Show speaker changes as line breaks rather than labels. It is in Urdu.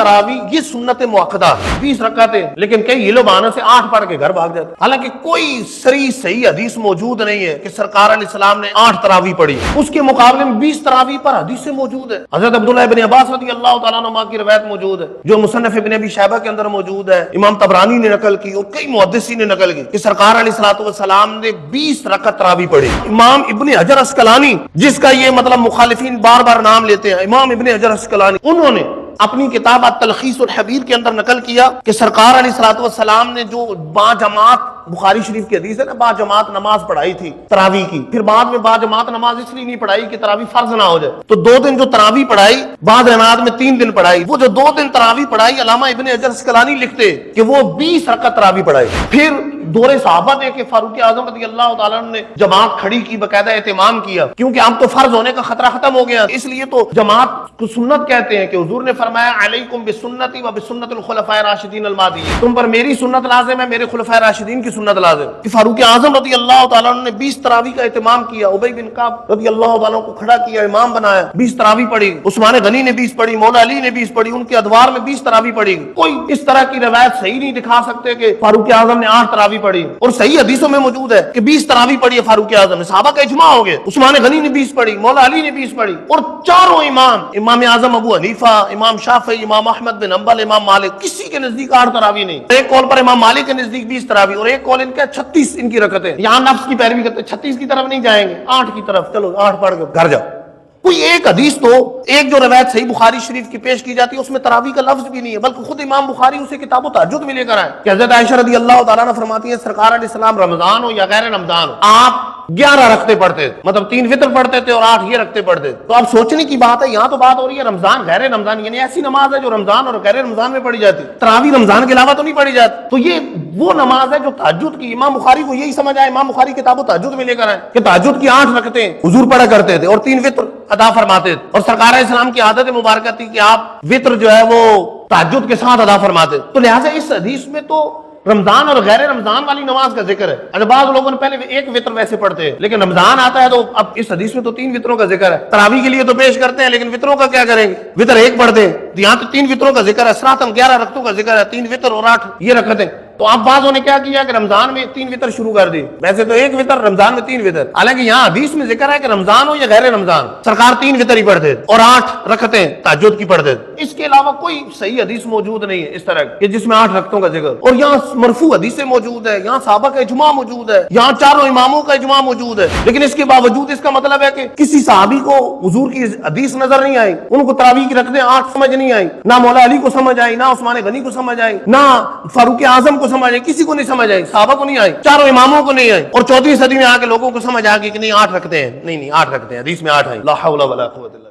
تراوی یہ سنت مؤکدہ 20 رکعتیں، لیکن کئی ہیلو بہانے سے 8 پڑھ کے گھر بھاگ جاتے، حالانکہ کوئی صحیح حدیث موجود نہیں ہے کہ سرکار علیہ السلام نے 8 تراوی پڑھی، اس کے مقابلے میں 20 تراوی پر حدیث سے موجود ہے۔ حضرت عبداللہ ابن عباس رضی اللہ تعالیٰ عنہ کی روایت موجود ہے جو مصنف ابن ابی شیبہ کے اندر موجود ہے، امام طبرانی نے نقل کی اور کئی محدثین نے نقل کی کہ سرکار علیہ السلام نے 20 رکعت تراوی پڑھی۔ امام ابن حجر عسقلانی، جس کا یہ مطلب مخالفین بار بار نام لیتے ہیں، امام ابن حجر عسقلانی، انہوں نے اپنی کتاب التلخیص الحبیر کے اندر نقل کیا کہ سرکار علیہ السلام نے جو با جماعت، بخاری شریف کی حدیث ہے نا، با جماعت نماز پڑھائی تھی تراویح کی، پھر بعد میں با جماعت نماز اس لیے نہیں پڑھائی کہ تراویح فرض نہ ہو جائے، تو 2 دن جو تراویح پڑھائی، بعد روایات میں 3 دن پڑھائی، وہ جو 2 دن تراویح پڑھائی، علامہ ابن حجر عسقلانی لکھتے کہ وہ 20 رکعت تراویح پڑھائی۔ پھر دور صحابہ نے کہ فاروق اعظم رضی اللہ تعالیٰ عنہ نے جماعت کھڑی کی، باقاعدہ اہتمام کیا، کیونکہ اب تو فرض ہونے کا خطرہ ختم ہو گیا، اس لیے تو جماعت کو سنت کہتے ہیں کہ حضور نے فرمایا علیکم بسنتی و بسنت الخلفاء الراشدین المہدیین، تم پر میری سنت لازم ہے، میرے خلفاء راشدین کی سنت لازم ہے۔ فاروق اعظم رضی اللہ تعالیٰ عنہ نے 20 تراویح کا اہتمام کیا، ابی بن کعب رضی اللہ تعالیٰ کو کھڑا کیا، امام بنایا، 20 تراویح پڑھی، عثمان غنی نے 20 پڑھی، مولا علی نے 20 پڑھی، ان کے ادوار میں 20 تراویح پڑھی۔ کوئی اس طرح کی روایت صحیح نہیں دکھا سکتے کہ فاروق اعظم نے 8 تراویح پڑھی، اور صحیح حدیثوں میں موجود ہے کہ 20 تراویح پڑھی ہے فاروق اعظم نے، صحابہ کا اجماع ہو گیا، عثمان غنی نے 20 پڑھی، مولا علی نے 20 پڑھی، اور چاروں امام اعظم ابو حنیفہ، امام شافعی، امام احمد بن حنبل، امام مالک، کسی کے نزدیک 8 تراویح نہیں، ایک قول پر امام مالک کے نزدیک 20 تراویح، اور ایک قول ان کا 36 ان کی رکعتیں، یہاں نفس کی پیروی کرتے 36 کی طرف نہیں جائیں گے، 8 کی طرف، چلو 8 پڑھ کے گھر جاؤ۔ کوئی ایک حدیث تو ایک جو روایت صحیح بخاری شریف کی پیش کی جاتی ہے اس میں تراویح کا لفظ بھی نہیں ہے، بلکہ خود امام بخاری اسے کتاب تہجد میں لے کر آئے کہ حضرت عائشہ رضی اللہ تعالیٰ عنہ فرماتی ہیں سرکار علیہ السلام رمضان ہو یا غیر رمضان ہو آپ 11 رکھتے پڑھتے تھے، مطلب 3 وتر پڑھتے تھے اور 8 یہ رکھتے پڑھتے تھے۔ تو اب سوچنے کی بات ہے، یہاں تو بات ہو رہی ہے رمضان غیر رمضان، یعنی ایسی نماز ہے جو رمضان اور غیر رمضان میں پڑھی جاتی، تراویح رمضان کے علاوہ تو نہیں پڑھی جاتی، تو یہ وہ نماز ہے جو تہجد کی، امام بخاری کو یہی سمجھ آیا، امام بخاری کتاب تہجد میں لے کر آئے کہ تہجد کی 8 رکعتیں حضور پڑھا کرتے تھے اور 3 وتر ادا فرماتے تھے، اور سرکار علیہ السلام کی عادت مبارکہ تھی کہ آپ وتر جو ہے وہ تہجد کے ساتھ ادا فرماتے، تو لہٰذا اس حدیث میں تو رمضان اور غیر رمضان والی نماز کا ذکر ہے۔ بعض لوگوں نے پہلے 1 وتر ویسے پڑھتے ہیں، لیکن رمضان آتا ہے تو اب اس حدیث میں تو 3 وتروں کا ذکر ہے، تراویح کے لیے تو پیش کرتے ہیں، لیکن وتروں کا کیا کریں گے؟ وتر 1 پڑھتے ہیں، یہاں تو 3 وتروں کا ذکر ہے، صراحتاً 11 رکعتوں کا ذکر ہے، 3 وتر اور 8 یہ رکعتیں، تو اب بعضوں نے کیا کیا کہ رمضان میں 3 وتر شروع کر دی، ویسے تو 1 وتر، رمضان میں 3 وتر، حالانکہ یہاں حدیث میں ذکر ہے کہ رمضان ہو یا غیر رمضان سرکار 3 وتر ہی پڑھتے اور 8 رکعتیں تہجد کی پڑھتے، اس کے علاوہ کوئی صحیح حدیث موجود نہیں ہے اس طرح کہ جس میں 8 رکعتوں کا ذکر، اور یہاں مرفوع حدیثیں موجود ہے، یہاں صحابہ کا اجماع موجود ہے، یہاں چاروں اماموں کا اجماع موجود ہے، لیکن اس کے باوجود اس کا مطلب ہے کہ کسی صحابی کو حضور کی حدیث نظر نہیں آئی، ان کو تراویح کی رکعتیں 8 سمجھ نہیں آئی، نہ مولا علی کو سمجھ آئی، نہ عثمان غنی کو سمجھ آئی، نہ فاروق اعظم کو سمجھ آئی، کسی کو نہیں سمجھ آئی، صحابہ کو نہیں آئی، چاروں اماموں کو نہیں آئی، اور 14ویں صدی میں آ کے لوگوں کو سمجھ آ گئی کہ نہیں 8 رکھتے ہیں، نہیں 8 رکھتے ہیں، حدیث میں 8 ہیں، لا حول ولا قوت الا باللہ۔